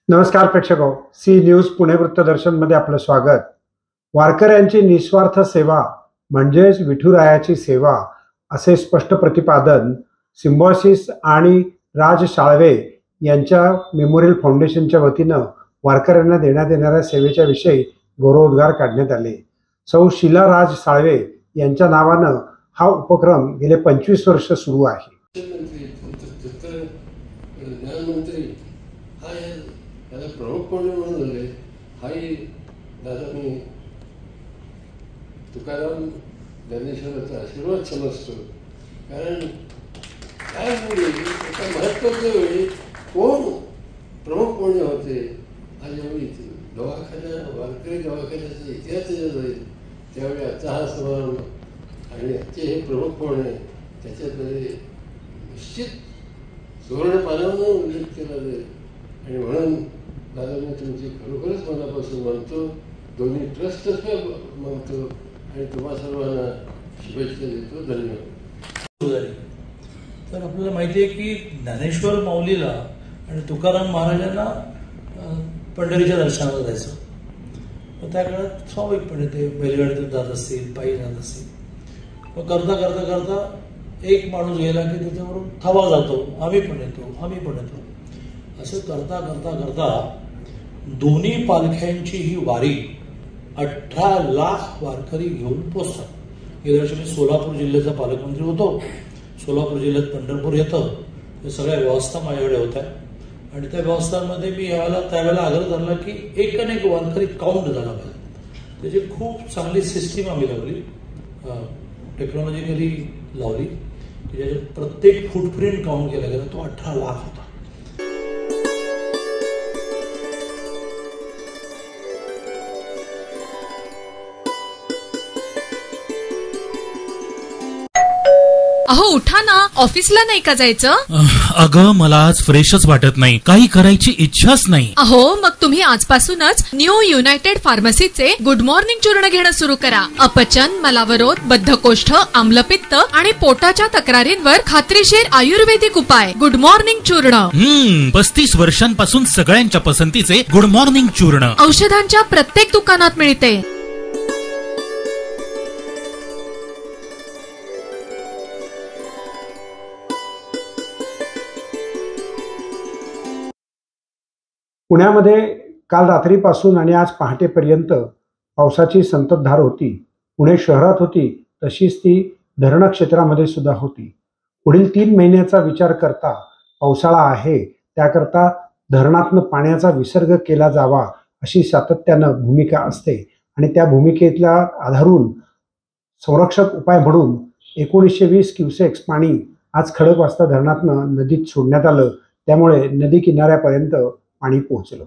नमस्कार प्रेक्षको, C news Pune वृत्तदर्शनमध्ये आपलं स्वागत. वारकऱ्यांची निस्वार्थ सेवा म्हणजेच विठुरायाची सेवा असे स्पष्ट प्रतिपादन सिम्बॉयसिस आणि राज साळवे यांच्या मेमोरियल फाउंडेशनच्या वतीनं वारकऱ्यांना देण्यात येणाऱ्या सेवेच्या विषयी गौरवोद्गार काढण्यात आले. सौ शीला राज साळवे यांच्या नावानं हा उपक्रम गेले 25 वर्ष सुरू आहे. प्रमुख पौर्णिमा म्हणून झाले हाही दादा मी तुकाराम ज्ञानेश्वराचा आशीर्वाद समजतो. कारण काय म्हणजे एका महत्त्वाच्या वेळी कोण प्रमुख पौर्णिमा होते आणि यावेळी दवाखाना वारकरी दवाखान्याचा इतिहास जे जाईल त्यावेळी आजचा हा समारंभ आणि आजचे हे प्रमुख पौर्णिमे त्याच्यामध्ये निश्चित सुवर्ण पानावर उल्लेख केला जाईल. आणि म्हणून दादा मी तुमची खरोखरच मनापासून म्हणतो, दोन्ही ट्रस्टतर्फे म्हणतो आणि तुम्हा सर्वांना शुभेच्छा देतो. धन्यवाद. तर आपल्याला माहिती आहे की ज्ञानेश्वर माऊलीला आणि तुकाराम महाराजांना पंढरीच्या दर्शनाला जायचं. मग त्या काळात स्वाभाविकपणे ते बैलगाडीतून जात असतील, पायी जात असतील. मग करता करता करता एक माणूस गेला की त्याच्यावरून थवा जातो, आम्ही पण येतो. असं करता करता करता दोन्ही पालख्यांची ही वारी 18 लाख वारकरी घेऊन पोचतात. गेल्या वर्षी मी सोलापूर जिल्ह्याचा पालकमंत्री होतो. सोलापूर जिल्ह्यात पंढरपूर येतं, या सगळ्या व्यवस्था माझ्याकडे होत्या आणि त्या व्यवस्थांमध्ये मी त्यावेळेला आग्रह धरला की एक वारकरी काउंट झाला पाहिजे. त्याची खूप चांगली सिस्टीम आम्ही लावली, टेक्नॉलॉजिकली लावली की ज्याच्यात प्रत्येक फुटप्रिंट काउंट केला गेला. तो 18 लाख होता. अहो उठा ना, ऑफिसला नाही का जायचं? अगं मला आज फ्रेशच वाटत नाही, काही करायची इच्छाच नाही. अहो मग तुम्ही आजपासूनच न्यू युनायटेड फार्मसीचे गुड मॉर्निंग चूर्ण घेणं सुरू करा. अपचन, मलावरोध, बद्धकोष्ठ, आम्लपित्त आणि पोटाच्या तक्रारींवर खात्रीशीर आयुर्वेदिक उपाय. गुड मॉर्निंग चूर्ण. 35 वर्षांपासून सगळ्यांच्या पसंतीचे गुड मॉर्निंग चूर्ण औषधांच्या प्रत्येक दुकानात मिळते. पुण्यामध्ये काल रात्रीपासून आणि आज पहाटेपर्यंत पावसाची संततधार होती. पुणे शहरात होती तशीच ती धरण क्षेत्रामध्ये सुद्धा होती. पुढील 3 महिन्याचा विचार करता पावसाळा आहे, त्याकरता धरणातनं पाण्याचा विसर्ग केला जावा अशी सातत्यानं भूमिका असते आणि त्या भूमिकेला आधारून संरक्षक उपाय म्हणून 1920 क्युसेक्स पाणी आज खडकवासला धरणातनं नदीत सोडण्यात आलं. त्यामुळे नदी किनाऱ्यापर्यंत पाणी पोहोचलं.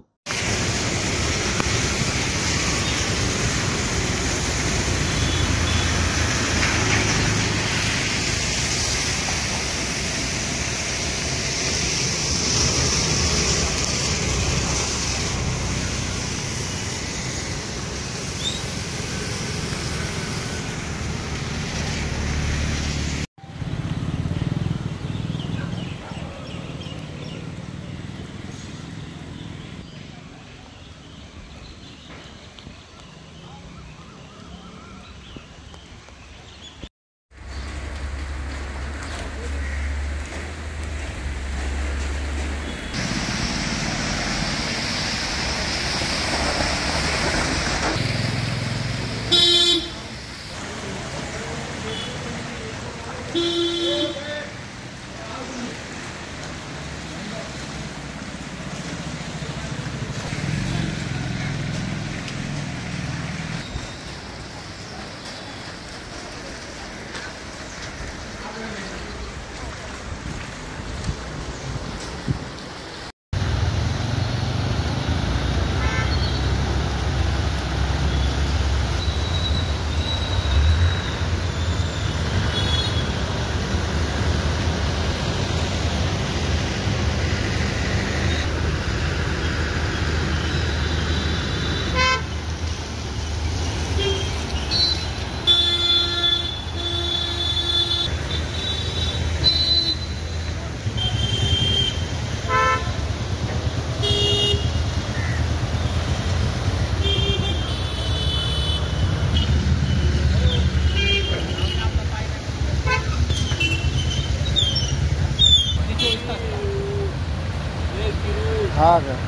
हा का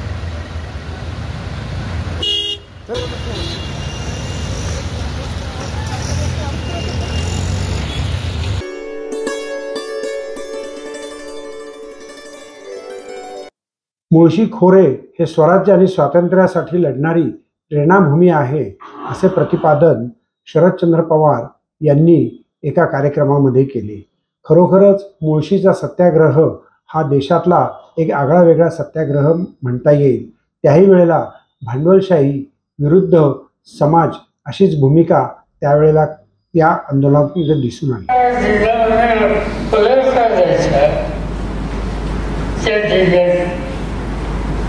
मुळशी खोरे हे स्वराज्य आणि स्वातंत्र्यासाठी लढणारी प्रेरणाभूमी आहे असे प्रतिपादन शरदचंद्र पवार यांनी एका कार्यक्रमामध्ये केले. खरोखरच मुळशीचा सत्याग्रह हा देशातला एक आगळा वेगळा सत्याग्रह म्हणता येईल. त्याही वेळेला भांडवलशाही विरुद्ध समाज अशीच भूमिका त्यावेळेला या आंदोलनामध्ये दिसून आली.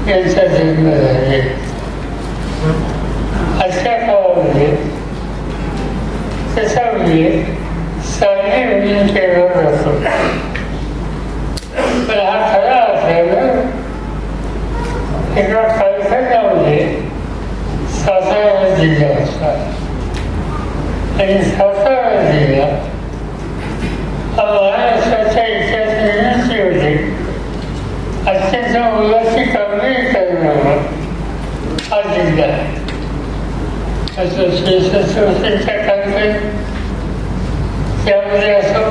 यांचा जन्म झाले. अशा काळामध्ये त्याचा उल्लेख साने केला जातो. पण हा खरा असल्यानं एका कारखान्यामध्ये सातारा जिल्हा होता आणि सातारा जिल्हा हा महाराष्ट्राच्या इतिहासाची होती. अत्यंत मुलाची कामगिरी करणारा हा जिल्हा संस्थेच्या कामगिरी त्यामध्ये असो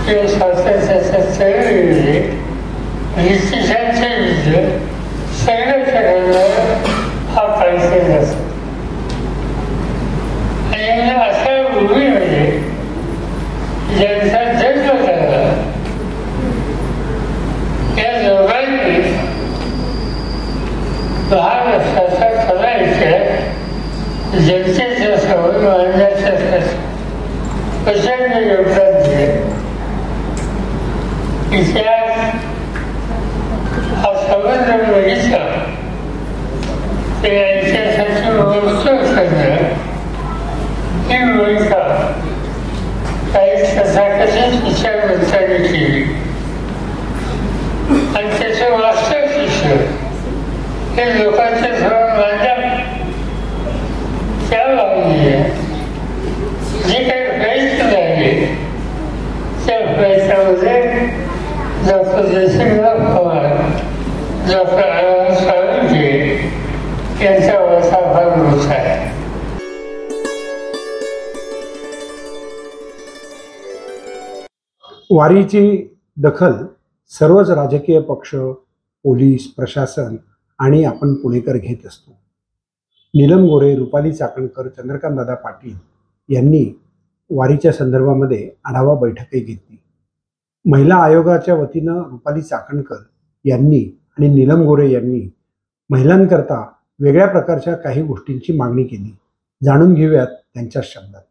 किंवा स्वातंत्र्याच्या चळवळीमध्ये ब्रिटिशांच्या विरुद्ध संघर्ष करणारा हा कार्यक्रम असतो. आणि अशा भूमीमध्ये ज्यांचा जन्म झाला या दोघांनी महाराष्ट्राचा खरा इतिहास जनतेच्या समोर मांडण्याचा प्रचंड योगदान दिले. इतिहास हा संबंध बघितला तर या इतिहासाची वस्तू सगळं ही भूमिका काही तथाकथित विचारवंतांनी केली आणि त्याचं वास्तव शिष्य हे लोकांच्या समोर मांडण्यात त्या बाजूने जे काही प्रयत्न झाले त्या प्रयत्नामध्ये डॉक्टर जयसिंगराव पवार, डॉक्टर आनंद साळुंखे यांचा वाटा फार मोठा आहे. वारीची दखल सर्वच राजकीय पक्ष, पोलीस, प्रशासन आणि आपण पुणेकर घेत असतो. नीलम गोरे, रुपाली चाकणकर, चंद्रकांतदादा पाटील यांनी वारीच्या संदर्भामध्ये आढावा बैठकही घेतली. महिला आयोगाच्या वतीनं रुपाली चाकणकर यांनी आणि नीलम गोरे यांनी महिलांकरता वेगळ्या प्रकारच्या काही गोष्टींची मागणी केली. जाणून घेऊयात त्यांच्या शब्दात.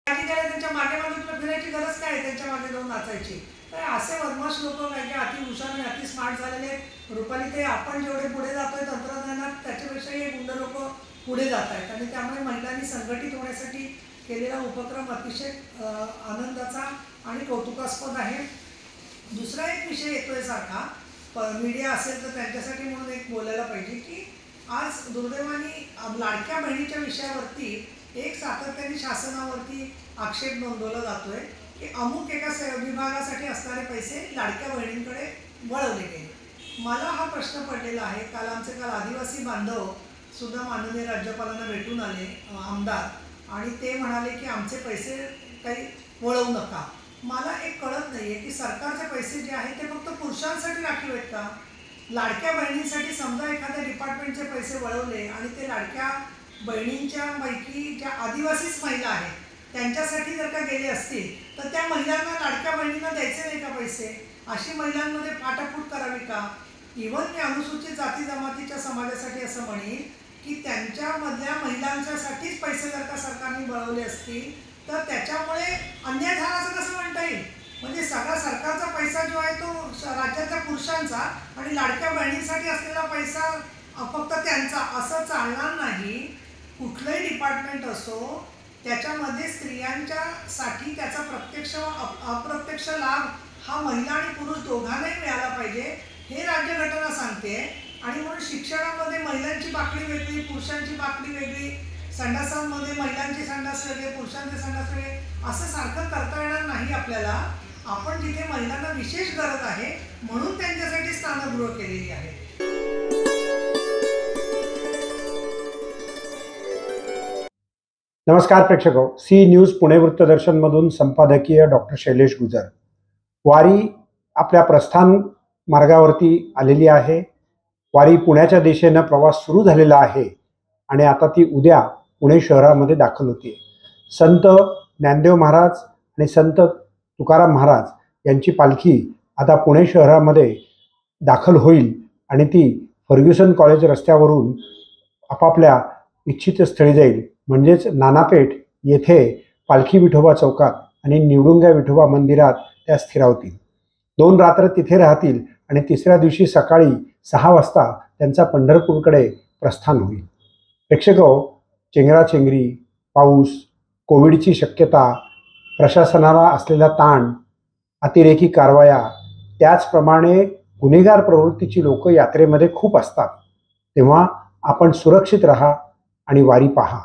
त्यांच्या मागे तुला फिरायची गरज काय, त्यांच्या मागे जाऊन नाचायची. तर असे बदमाश लोक काही अति हुशार आणि अति स्मार्ट झालेले. रुपाली ते आपण जेवढे पुढे जातोय तंत्रज्ञानात त्याच्यापेक्षाही गुंड लोक पुढे जात आहेत आणि त्यामुळे महिलांनी संघटित होण्यासाठी केलेला उपक्रम अतिशय आनंदाचा आणि कौतुकास्पद आहे. दुसरा एक विषय येतोय सारखा मीडिया असेल तर त्यांच्यासाठी म्हणून एक बोलायला पाहिजे की आज दुर्दैवाने लाडक्या बहिणीच्या विषयावरती एक सातत्याने शासनावरती आक्षेप नोंदवला जातोय की अमुक एका विभागासाठी असणारे पैसे लाडक्या बहिणींकडे वळवले गेले. मला हा प्रश्न पडलेला आहे. काल आदिवासी बांधव सुद्धा माननीय राज्यपालांना भेटून आले आमदार आणि ते म्हणाले की आमचे पैसे काही वळवू नका. मला एक कळत नाही आहे की सरकारचे पैसे जे आहेत ते फक्त पुरुषांसाठी राखीव आहेत का? लाडक्या बहिणींसाठी समजा एखाद्या डिपार्टमेंटचे पैसे वळवले आणि ते लाडक्या बहिणींच्या पैकी ज्या आदिवासीच महिला आहेत त्यांच्यासाठी जर का गेले असतील तर त्या महिलांना लाडक्या बहिणींना द्यायचे नाही का पैसे? अशी महिलांमध्ये फाटाफूट करावी का? इव्हन मी अनुसूचित जाती जमातीच्या समाजासाठी असं म्हणेन की त्यांच्यामधल्या महिलांच्यासाठीच पैसे जर का सरकारने वळवले असतील तर त्याच्यामुळे अन्याय झाला असं कसं म्हणता येईल? म्हणजे सगळा सरकारचा पैसा जो आहे तो राज्यातल्या पुरुषांचा आणि लाडक्या बहिणींसाठी असलेला पैसा फक्त त्यांचा असं चालणार नाही. कुठलंही डिपार्टमेंट असो त्याच्यामध्ये स्त्रियांच्यासाठी त्याचा प्रत्यक्ष व अप्रत्यक्ष लाभ हा महिला आणि पुरुष दोघांनाही मिळाला पाहिजे हे राज्यघटना सांगते. आणि म्हणून शिक्षणामध्ये महिलांची बाकडी वेगळी, पुरुषांची बाकडी वेगळी, संडासांमध्ये महिलांचे संडास वेगळे, पुरुषांचे संडास वेगळे असं सारखं करता येणार नाही आपल्याला. आपण जिथे महिलांना विशेष गरज आहे म्हणून त्यांच्यासाठी स्नानगृह केलेली आहेत. नमस्कार प्रेक्षको, सी न्यूज पुणे वृत्तदर्शनमधून संपादकीय डॉक्टर शैलेश गुजर. वारी आपल्या प्रस्थान मार्गावरती आलेली आहे. वारी पुण्याच्या दिशेनं प्रवास सुरू झालेला आहे आणि आता ती उद्या पुणे शहरामध्ये दाखल होते. संत ज्ञानदेव महाराज आणि संत तुकाराम महाराज यांची पालखी आता पुणे शहरामध्ये दाखल होईल आणि ती फर्ग्युसन कॉलेज रस्त्यावरून आपापल्या इच्छित स्थळी जाईल, म्हणजेच नानापेठ येथे पालखी विठोबा चौकात आणि निवडुंगा विठोबा मंदिरात त्या स्थिरावतील. 2 रात्र तिथे राहतील आणि तिसऱ्या दिवशी सकाळी 6 वाजता त्यांचा पंढरपूरकडे प्रस्थान होईल. प्रेक्षको, चेंगराचेंगरी, पाऊस, कोविडची शक्यता, प्रशासनाला असलेला ताण, अतिरेकी कारवाया, त्याचप्रमाणे गुन्हेगार प्रवृत्तीची लोक यात्रेमध्ये खूप असतात. तेव्हा आपण सुरक्षित राहा आणि वारी पहा.